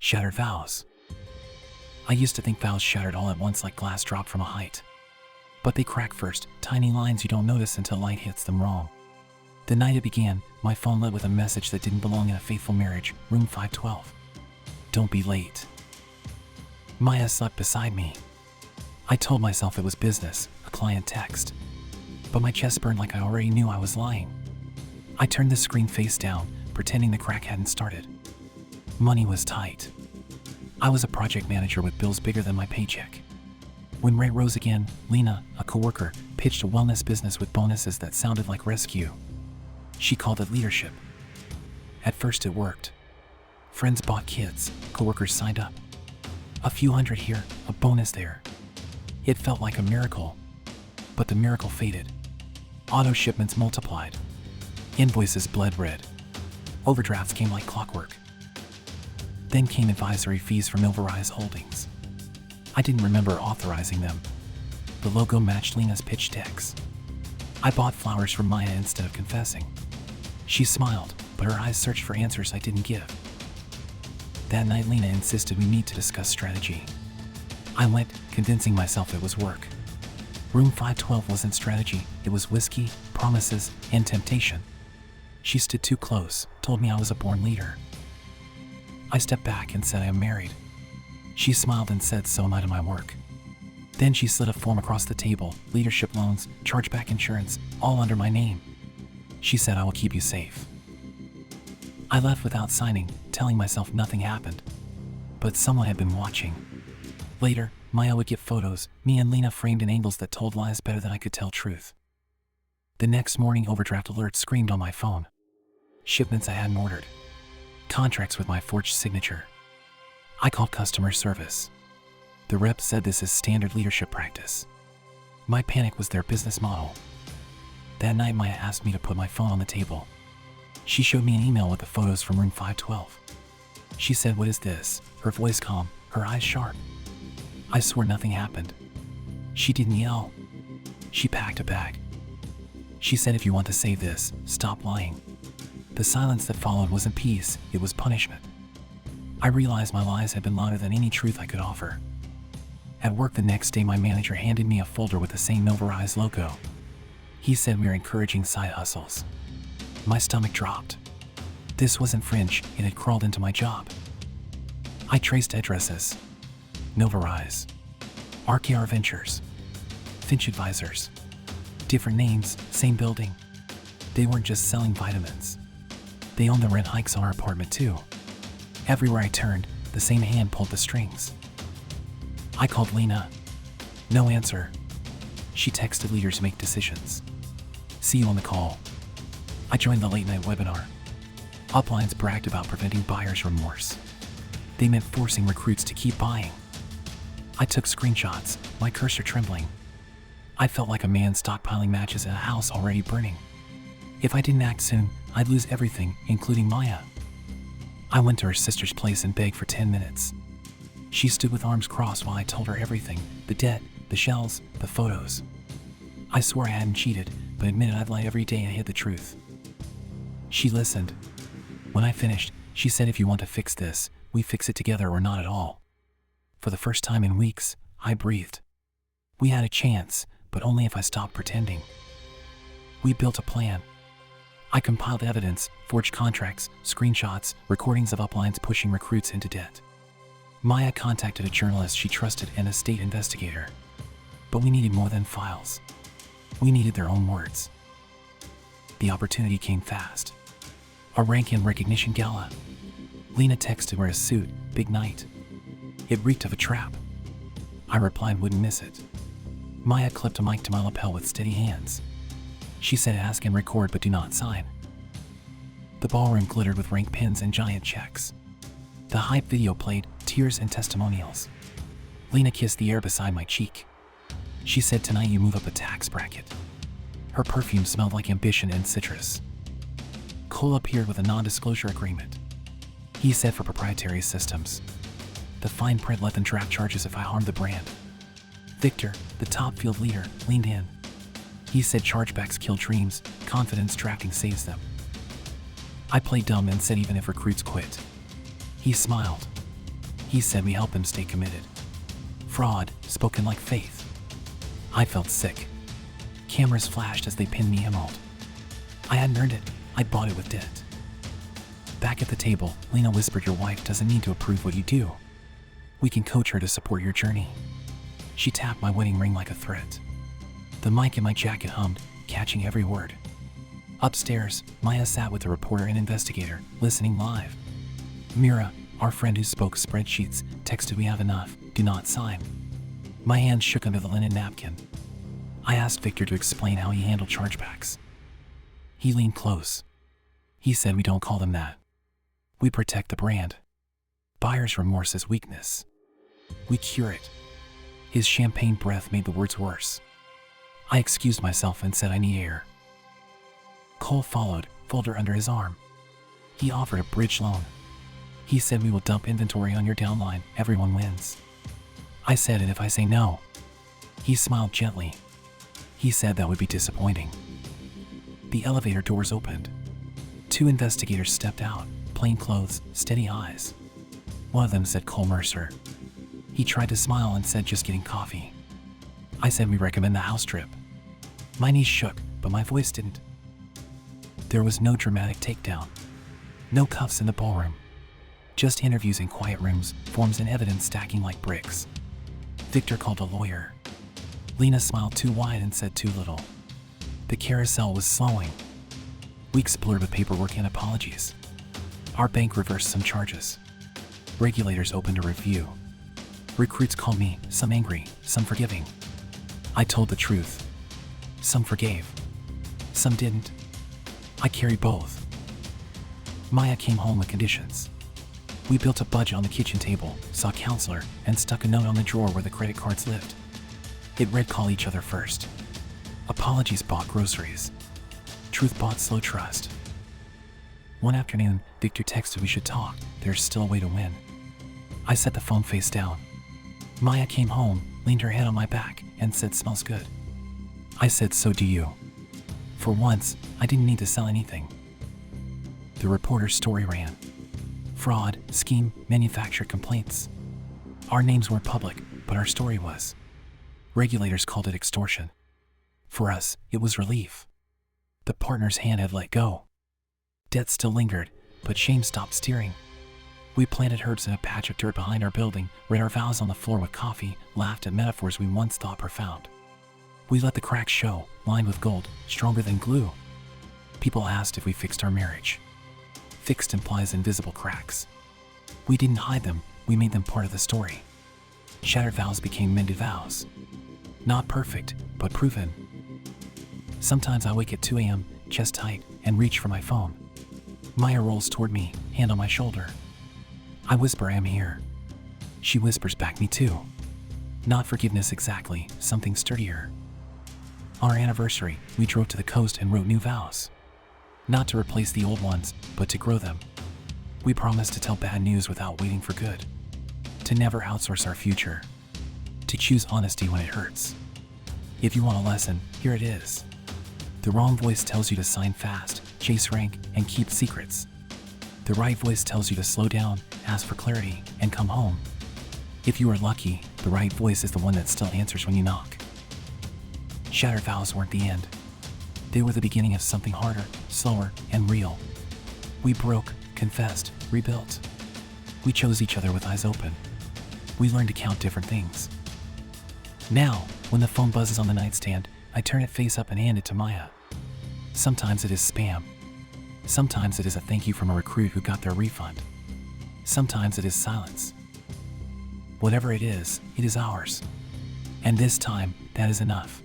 Shattered vows. I used to think vows shattered all at once like glass dropped from a height. But they crack first, tiny lines you don't notice until light hits them wrong. The night it began, my phone lit with a message that didn't belong in a faithful marriage, room 512. Don't be late. Maya slept beside me. I told myself it was business, a client text. But my chest burned like I already knew I was lying. I turned the screen face down, pretending the crack hadn't started. Money was tight. I was a project manager with bills bigger than my paycheck. When rate rose again, Lena, a coworker, pitched a wellness business with bonuses that sounded like rescue. She called it leadership. At first it worked. Friends bought kids, coworkers signed up. A few hundred here, a bonus there. It felt like a miracle. But the miracle faded. Auto shipments multiplied. Invoices bled red. Overdrafts came like clockwork. Then came advisory fees from Milvarise Holdings. I didn't remember authorizing them. The logo matched Lena's pitch decks. I bought flowers from Maya instead of confessing. She smiled, but her eyes searched for answers I didn't give. That night Lena insisted we meet to discuss strategy. I went, convincing myself it was work. Room 512 wasn't strategy, it was whiskey, promises, and temptation. She stood too close, told me I was a born leader. I stepped back and said I am married. She smiled and said so am I to my work. Then she slid a form across the table, leadership loans, chargeback insurance, all under my name. She said I will keep you safe. I left without signing, telling myself nothing happened. But someone had been watching. Later, Maya would get photos, me and Lena framed in angles that told lies better than I could tell truth. The next morning overdraft alerts screamed on my phone. Shipments I hadn't ordered. Contracts with my forged signature. I called customer service. The rep said this is standard leadership practice. My panic was their business model. That night Maya asked me to put my phone on the table. She showed me an email with the photos from room 512. She said, "What is this?" Her voice calm, her eyes sharp. I swore nothing happened. She didn't yell. She packed a bag. She said, "If you want to save this, stop lying." The silence that followed wasn't peace, it was punishment. I realized my lies had been louder than any truth I could offer. At work the next day, my manager handed me a folder with the same Milvarise logo. He said we were encouraging side hustles. My stomach dropped. This wasn't fringe, it had crawled into my job. I traced addresses. Milvarise. RKR Ventures. Finch Advisors. Different names, same building. They weren't just selling vitamins. They owned the rent hikes on our apartment too. Everywhere I turned, the same hand pulled the strings. I called Lena. No answer. She texted leaders make decisions. See you on the call. I joined the late night webinar. Uplines bragged about preventing buyer's remorse. They meant forcing recruits to keep buying. I took screenshots, my cursor trembling. I felt like a man stockpiling matches in a house already burning. If I didn't act soon, I'd lose everything, including Maya. I went to her sister's place and begged for 10 minutes. She stood with arms crossed while I told her everything, the debt, the shells, the photos. I swore I hadn't cheated, but admitted I'd lie every day and hid the truth. She listened. When I finished, she said, "If you want to fix this, we fix it together or not at all." For the first time in weeks, I breathed. We had a chance, but only if I stopped pretending. We built a plan. I compiled evidence, forged contracts, screenshots, recordings of uplines pushing recruits into debt. Maya contacted a journalist she trusted and a state investigator. But we needed more than files. We needed their own words. The opportunity came fast. A rank and recognition gala. Lena texted wear a suit, big night. It reeked of a trap. I replied wouldn't miss it. Maya clipped a mic to my lapel with steady hands. She said ask and record but do not sign. The ballroom glittered with rank pins and giant checks. The hype video played, tears and testimonials. Lena kissed the air beside my cheek. She said tonight you move up a tax bracket. Her perfume smelled like ambition and citrus. Cole appeared with a non-disclosure agreement. He said for proprietary systems. The fine print let them draft charges if I harmed the brand. Victor, the top field leader, leaned in. He said chargebacks kill dreams, confidence drafting saves them. I played dumb and said even if recruits quit. He smiled. He said we help him stay committed. Fraud, spoken like faith. I felt sick. Cameras flashed as they pinned me emerald. I hadn't earned it, I'd bought it with debt. Back at the table, Lena whispered, your wife doesn't need to approve what you do. We can coach her to support your journey. She tapped my wedding ring like a threat. The mic in my jacket hummed, catching every word. Upstairs, Maya sat with the reporter and investigator, listening live. Mira, our friend who spoke spreadsheets, texted, we have enough, do not sign. My hand shook under the linen napkin. I asked Victor to explain how he handled chargebacks. He leaned close. He said, we don't call them that. We protect the brand. Buyer's remorse is weakness. We cure it. His champagne breath made the words worse. I excused myself and said I need air. Cole followed, folder under his arm. He offered a bridge loan. He said, we will dump inventory on your downline, everyone wins. I said, and if I say no? He smiled gently. He said that would be disappointing. The elevator doors opened. 2 investigators stepped out, plain clothes, steady eyes. One of them said Cole Mercer. He tried to smile and said, just getting coffee. I said, we recommend the house trip. My knees shook, but my voice didn't. There was no dramatic takedown. No cuffs in the ballroom. Just interviews in quiet rooms, forms and evidence stacking like bricks. Victor called a lawyer. Lena smiled too wide and said too little. The carousel was slowing. Weeks blurred with paperwork and apologies. Our bank reversed some charges. Regulators opened a review. Recruits called me, some angry, some forgiving. I told the truth. Some forgave. Some didn't. I carried both. Maya came home with conditions. We built a budget on the kitchen table, saw a counselor, and stuck a note on the drawer where the credit cards lived. It read, call each other first. Apologies bought groceries. Truth bought slow trust. One afternoon, Victor texted, we should talk, there's still a way to win. I set the phone face down. Maya came home, leaned her head on my back, and said, smells good. I said, so do you. For once, I didn't need to sell anything. The reporter's story ran. Fraud, scheme, manufactured complaints. Our names weren't public, but our story was. Regulators called it extortion. For us, it was relief. The partner's hand had let go. Debt still lingered, but shame stopped steering. We planted herbs in a patch of dirt behind our building, read our vows on the floor with coffee, laughed at metaphors we once thought profound. We let the cracks show, lined with gold, stronger than glue. People asked if we fixed our marriage. Fixed implies invisible cracks. We didn't hide them, we made them part of the story. Shattered vows became mended vows. Not perfect, but proven. Sometimes I wake at 2 a.m., chest tight, and reach for my phone. Maya rolls toward me, hand on my shoulder. I whisper, I'm here. She whispers back, me too. Not forgiveness exactly, something sturdier. On our anniversary, we drove to the coast and wrote new vows. Not to replace the old ones, but to grow them. We promised to tell bad news without waiting for good. To never outsource our future. To choose honesty when it hurts. If you want a lesson, here it is. The wrong voice tells you to sign fast, chase rank, and keep secrets. The right voice tells you to slow down, ask for clarity, and come home. If you are lucky, the right voice is the one that still answers when you knock. Shattered vows weren't the end. They were the beginning of something harder, slower, and real. We broke, confessed, rebuilt. We chose each other with eyes open. We learned to count different things. Now, when the phone buzzes on the nightstand, I turn it face up and hand it to Maya. Sometimes it is spam. Sometimes it is a thank you from a recruit who got their refund. Sometimes it is silence. Whatever it is ours. And this time, that is enough.